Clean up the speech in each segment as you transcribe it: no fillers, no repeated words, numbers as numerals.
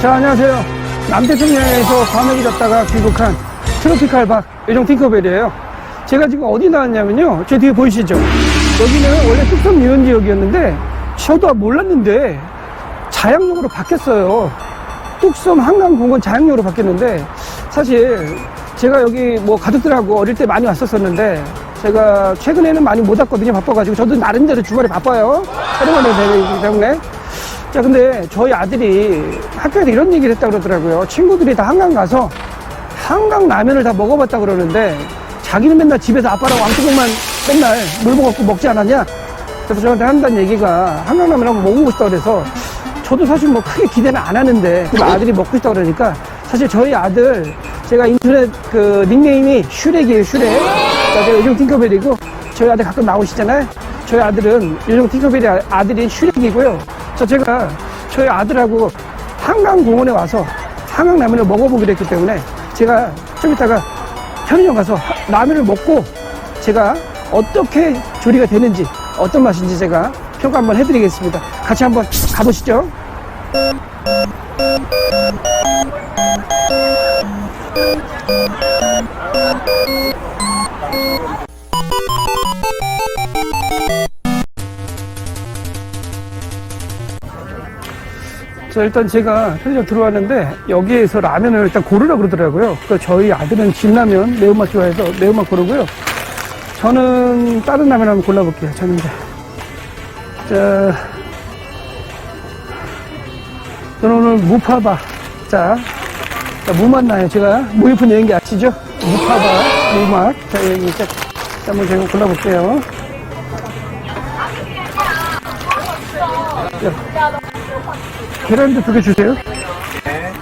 자, 안녕하세요. 남태평양에서 과메기 잡다가 귀국한 트로피칼 박 요정 팅커벨이에요. 제가 지금 어디 나왔냐면요. 저 뒤에 보이시죠? 여기는 원래 뚝섬 유원지역이었는데 저도 몰랐는데 자양역으로 바뀌었어요. 뚝섬 한강공원 자양역으로 바뀌었는데 사실 제가 여기 뭐 가족들하고 어릴 때 많이 왔었었는데 제가 최근에는 많이 못 왔거든요. 바빠가지고. 저도 나름대로 주말에 바빠요. 촬영하는 대회이기 때문에. 자, 근데 저희 아들이 학교에서 이런 얘기를 했다 그러더라고요. 친구들이 다 한강 가서 한강 라면을 다 먹어봤다 그러는데 자기는 맨날 집에서 아빠랑 왕뚜껑만 맨날 물 먹고 먹지 않았냐? 그래서 저한테 한다는 얘기가 한강 라면 한번 먹어보고 싶다 그래서 저도 사실 뭐 크게 기대는 안 하는데 아들이 먹고 싶다 그러니까 사실 저희 아들 제가 인터넷 그 닉네임이 슈렉이에요. 슈렉. 자, 제가 요정 팅커벨이고 저희 아들 가끔 나오시잖아요. 저희 아들은 요정 팅커벨의 아들인 슈렉이고요. 자, 제가 저희 아들하고 한강공원에 와서 한강라면을 먹어보기로 했기 때문에 제가 좀 이따가 편의점 가서 라면을 먹고 제가 어떻게 조리가 되는지 어떤 맛인지 제가 평가 한번 해드리겠습니다. 같이 한번 가보시죠. 자, 일단 제가 편의점 들어왔는데 여기에서 라면을 일단 고르라고 그러더라고요. 그래서 저희 아들은 진라면 매운맛 좋아해서 매운맛 고르고요. 저는 다른 라면 한번 골라볼게요. 저는 이제 저는 오늘 무파바. 자, 무맛 나요. 제가 무유푼 여행기 아시죠? 무파바 무맛. 자, 여기 이제 한번 제가 골라볼게요. 자, 계란도 2개 주세요. 네.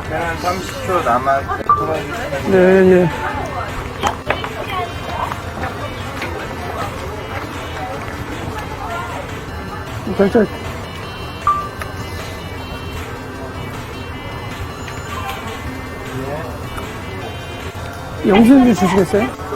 계란 30초 남았 도와주시면. 네, 예. 자, 영수증 주시겠어요?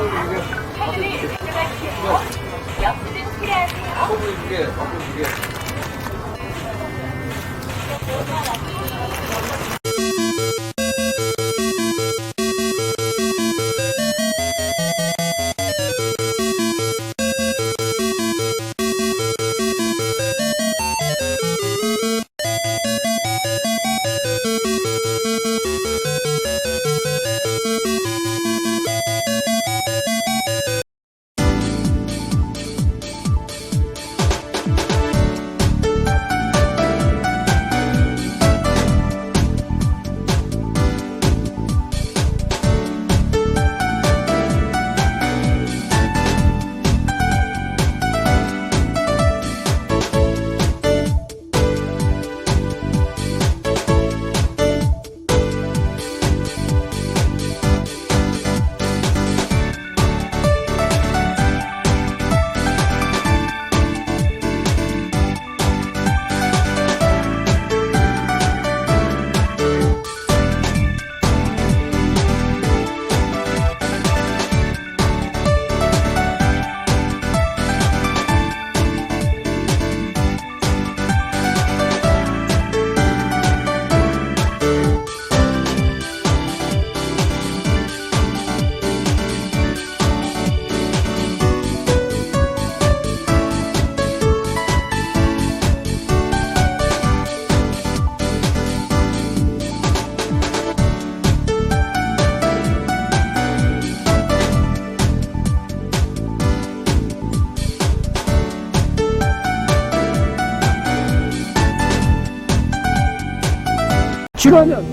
싫어하면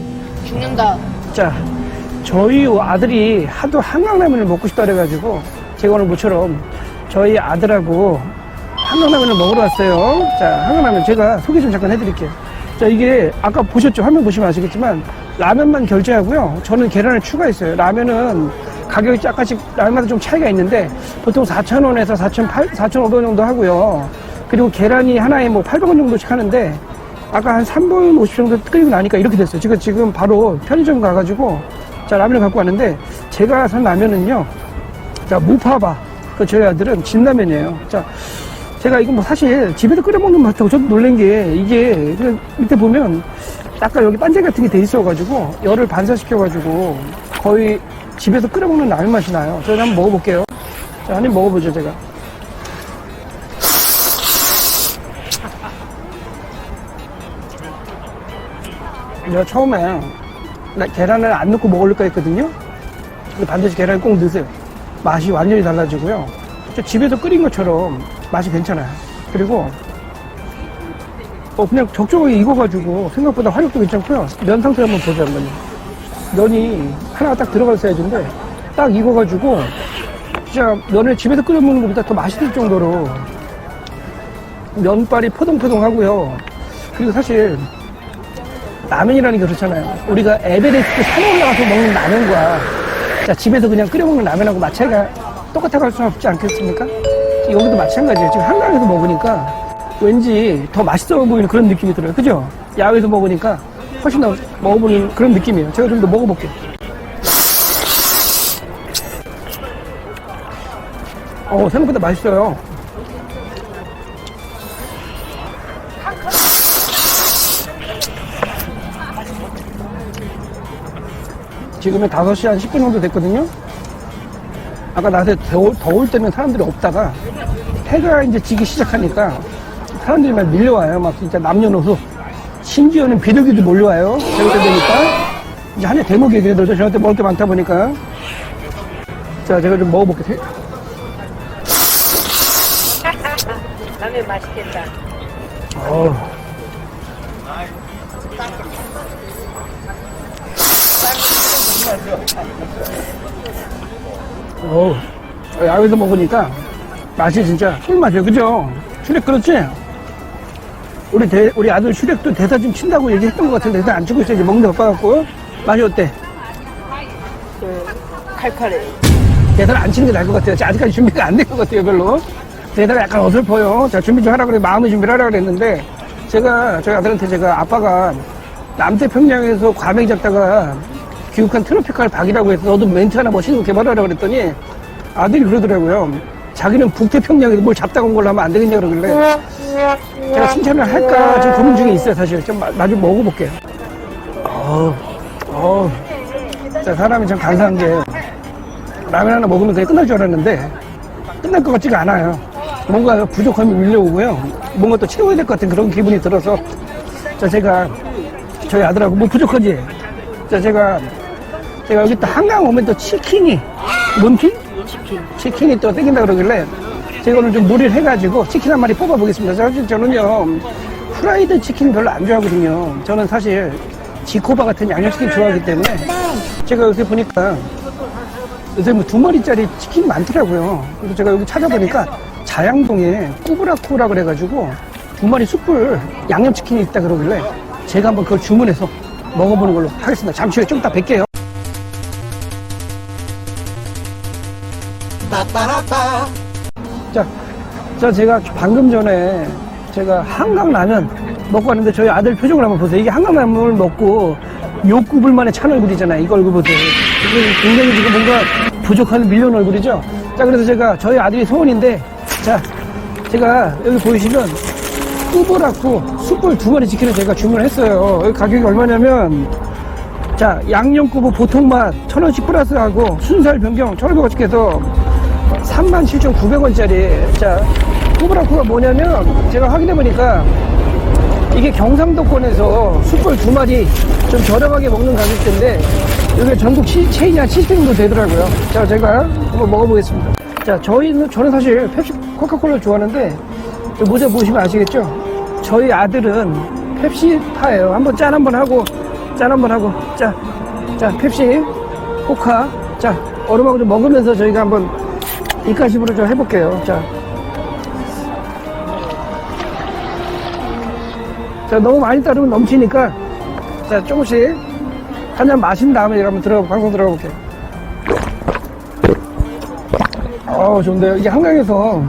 죽는다. 자, 저희 아들이 하도 한강라면을 먹고 싶다 그래가지고 제가 오늘 모처럼 저희 아들하고 한강라면을 먹으러 왔어요. 자, 한강라면 제가 소개 좀 잠깐 해드릴게요. 자, 이게 아까 보셨죠? 화면 보시면 아시겠지만 라면만 결제하고요. 저는 계란을 추가했어요. 라면은 가격이 약간씩 라면마다 좀 차이가 있는데 보통 4,000원에서 4,500원 정도 하고요. 그리고 계란이 하나에 뭐 800원 정도씩 하는데 아까 한 3분 50 정도 끓이고 나니까 이렇게 됐어요. 지금 바로 편의점 가가지고 자, 라면을 갖고 왔는데 제가 산 라면은요. 자, 무파바. 그 저희 아들은 진라면이에요. 자, 제가 이거 뭐 사실 집에서 끓여 먹는 맛도 저도 놀란 게 이게 그냥 밑에 보면 약간 여기 반찬 같은 게 돼 있어가지고 열을 반사시켜가지고 거의 집에서 끓여 먹는 라면 맛이 나요. 저희 한번 먹어볼게요. 자, 한 입 먹어보죠, 제가. 제가 처음에 계란을 안 넣고 먹을까 했거든요. 근데 반드시 계란을 꼭 넣으세요. 맛이 완전히 달라지고요. 집에서 끓인 것처럼 맛이 괜찮아요. 그리고 그냥 적정하게 익어가지고 생각보다 화력도 괜찮고요. 면 상태 한번 보세요. 한번. 면이 하나가 딱 들어갈 사이즈인데 딱 익어가지고 진짜 면을 집에서 끓여 먹는 것보다 더 맛있을 정도로 면발이 포동포동하고요. 그리고 사실 라면이라는 게 그렇잖아요. 우리가 에베레스트 산에 올라가서 먹는 라면과 자, 집에서 그냥 끓여 먹는 라면하고 맛 차이가 똑같다고 할 수는 없지 않겠습니까? 여기도 마찬가지예요. 지금 한강에서 먹으니까 왠지 더 맛있어 보이는 그런 느낌이 들어요. 그죠? 야외에서 먹으니까 훨씬 더 먹어보는 그런 느낌이에요. 제가 좀 더 먹어볼게요. 생각보다 맛있어요. 지금은 5시 한 10분 정도 됐거든요. 아까 낮에 더울 때는 사람들이 없다가 해가 이제 지기 시작하니까 사람들이 막 밀려와요. 막 진짜 남녀노소. 심지어는 비둘기도 몰려와요. 저녁 때 되니까. 이제 한 해 대목이 그래도 저녁 때 먹을 게 많다 보니까. 자, 제가 좀 먹어볼게요. 라면 맛있겠다. 야외에서 먹으니까 맛이 진짜 꿀맛이에요. 그죠? 슈렉 그렇지? 우리 아들 슈렉도 대사 좀 친다고 얘기했던 것 같은데 대사 안 치고 있어. 이제 먹는 데 바빠갖고. 맛이 어때? 칼칼해. 대사를 안 치는 게 나을 것 같아요. 아직까지 준비가 안 된 것 같아요, 별로. 대사가 약간 어설퍼요. 자, 준비 좀 하라 그래. 마음의 준비를 하라 그랬는데, 저희 아들한테 제가 아빠가 남태평양에서 과메기 잡다가 귀국한 트로피칼 박이라고 해서 너도 멘트 하나 멋있는 거 개발하라 그랬더니 아들이 그러더라고요. 자기는 북태평양에서 뭘 잡다가 온 걸로 하면 안 되겠냐 그러길래 제가 칭찬을 할까 지금 고민 중에 있어요, 사실. 좀 나중에 먹어볼게요. 자, 사람이 참 간사한 게 라면 하나 먹으면 그게 끝날 줄 알았는데 끝날 것 같지가 않아요. 뭔가 부족함이 밀려오고요. 뭔가 또 채워야 될 것 같은 그런 기분이 들어서 자, 제가 저희 아들하고 뭐 부족하지? 자, 제가 여기 또 한강 오면 또 치킨이 뭔 킨? 치킨이 또 땡긴다 그러길래 제가 오늘 좀 무리를 해가지고 치킨 한 마리 뽑아보겠습니다. 사실 저는요 프라이드 치킨 별로 안 좋아하거든요. 저는 사실 지코바 같은 양념치킨 좋아하기 때문에 제가 요새 보니까 요새 뭐 2마리짜리 치킨이 많더라고요. 그래서 제가 여기 찾아보니까 자양동에 꾸브라쿠라 그래가지고 2마리 숯불 양념치킨이 있다 그러길래 제가 한번 그걸 주문해서 먹어보는 걸로 하겠습니다. 잠시 후에 좀 이따 뵐게요. 자, 제가 방금 전에 제가 한강라면 먹고 왔는데 저희 아들 표정을 한번 보세요. 이게 한강라면을 먹고 욕구불 만에 찬 얼굴이잖아요. 이거 얼굴 보세요. 굉장히 지금 뭔가 부족한 밀려온 얼굴이죠. 자, 그래서 저희 아들이 소원인데, 자, 제가 여기 보이시면 꾸브라쿠 숯불 2마리 치킨을 제가 주문을 했어요. 여기 가격이 얼마냐면, 자, 양념꾸브 보통맛 1,000원씩 플러스하고 순살 변경 1,500원씩 해서 37,900원짜리. 자, 꾸브라쿠가 뭐냐면 제가 확인해보니까 이게 경상도권에서 숯불 2마리 좀 저렴하게 먹는 가격대인데 이게 전국 체인이 한 70개 정도 되더라고요. 자, 제가 한번 먹어보겠습니다. 자, 저는 사실 펩시 코카콜라를 좋아하는데 모자 보시면 아시겠죠? 저희 아들은 펩시파예요. 한번 짠 한번 하고 자, 펩시 코카. 자, 얼음하고 좀 먹으면서 저희가 한번 입가심으로 좀 해볼게요. 자, 너무 많이 따르면 넘치니까 자, 조금씩 한 잔 마신 다음에 한번 방송 들어가 볼게요. 좋은데요. 이게 한강에서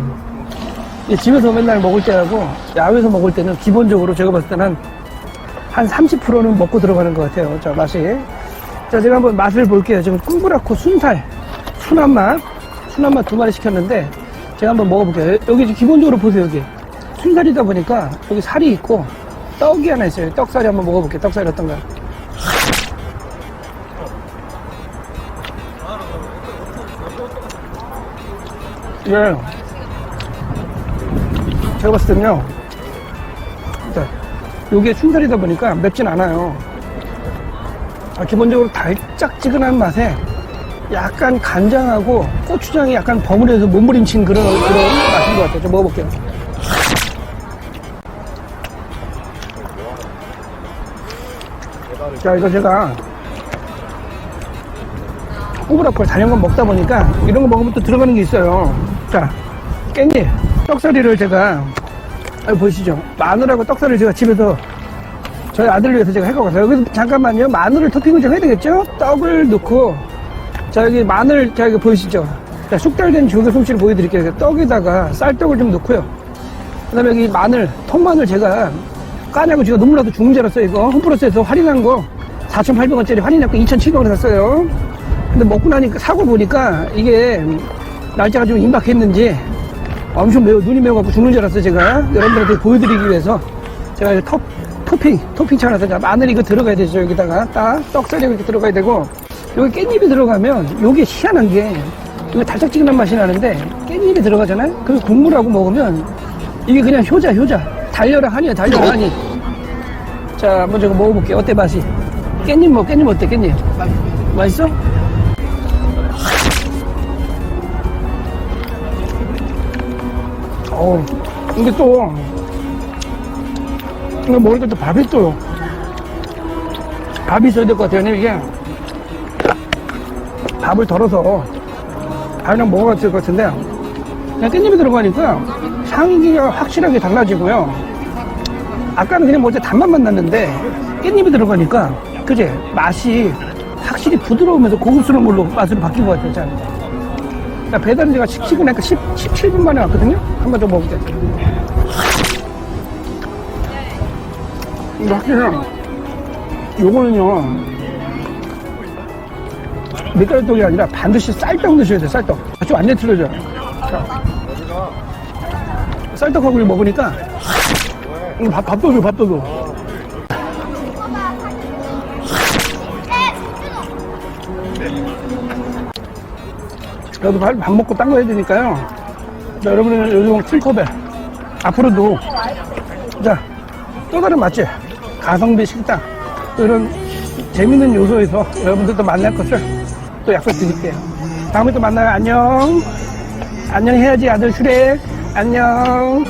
집에서 맨날 먹을 때하고 야외에서 먹을 때는 기본적으로 제가 봤을 때는 한 30%는 먹고 들어가는 것 같아요. 자, 맛이. 자, 제가 한번 맛을 볼게요. 지금 꾸브라쿠 순살, 순한맛 2마리 시켰는데, 제가 한번 먹어볼게요. 여기 지금 기본적으로 보세요. 여기 순살이다 보니까 여기 살이 있고 떡이 하나 있어요. 떡살이 한번 먹어볼게요. 떡살이 어떤가요? 예. 제가 봤을 때는요, 자, 요게 순살이다 보니까 맵진 않아요. 기본적으로 달짝지근한 맛에 약간 간장하고 고추장이 약간 버무려서 몸부림친 그런 맛인 것 같아요. 좀 먹어볼게요. 자, 이거 제가 호불호걸 단연간 먹다 보니까 이런 거 먹으면 또 들어가는 게 있어요. 자, 깻잎, 떡사리를 제가, 보이시죠? 마늘하고 떡사리를 제가 집에서 저희 아들을 위해서 제가 해갖고 왔어요. 여기서 잠깐만요. 마늘을 토핑을 좀 해야 되겠죠? 떡을 넣고, 자, 여기 마늘, 자, 이거 보이시죠? 자, 숙달된 조개 솜씨를 보여드릴게요. 떡에다가 쌀떡을 좀 넣고요. 그 다음에 여기 마늘, 통마늘 제가 까냐고 제가 눈물 나도 죽는 줄 알았어요. 이거 홈플러스에서 할인한 거 4,800원짜리 할인했고 2,700원에 샀어요. 근데 먹고 나니까 사고 보니까 이게 날짜가 좀 임박했는지 엄청 눈이 매워갖고 죽는 줄 알았어요. 제가 여러분들한테 보여드리기 위해서 제가 토핑 차려서 마늘 이거 들어가야 되죠. 여기다가 딱 떡살이 이렇게 들어가야 되고, 여기 깻잎이 들어가면 요게 희한한 게 이거 달짝지근한 맛이 나는데 깻잎이 들어가잖아요. 그 국물하고 먹으면 이게 그냥 효자 달려라 하니야. 달려라 하니. 자, 한번 제가 먹어볼게요. 어때 맛이? 깻잎 어때? 깻잎 맛있어? 이게 또 이거 먹을 때 또 밥이 있어야 될 것 같아요. 왜냐면 이게 밥을 덜어서 밥이랑 먹어야 될 것 같은데, 그냥 깻잎이 들어가니까 향기가 확실하게 달라지고요. 아까는 그냥 먹을 때 단맛만 났는데 깻잎이 들어가니까 그제 맛이 확실히 부드러우면서 고급스러운 걸로 맛으로 바뀐 것 같아요. 자, 그러니까 배달은 제가 시키고 17분 만에 왔거든요. 한번 더 먹을게요. 근데 확실히 요거는요, 밀가루떡이 아니라 반드시 쌀떡 넣으셔야 돼요. 쌀떡 좀 완전히 틀려져요. 자, 쌀떡하고 이거 먹으니까 밥도 줘. 저도 밥 먹고 딴 거 해야 되니까요. 자, 여러분은 요즘 팅커벨 앞으로도, 자, 또 다른 맛집 가성비 식당, 또 이런 재밌는 요소에서 여러분들도 만날 것을 또 약속드릴게요. 다음에 또 만나요. 안녕 해야지 아들 슈렉. 안녕.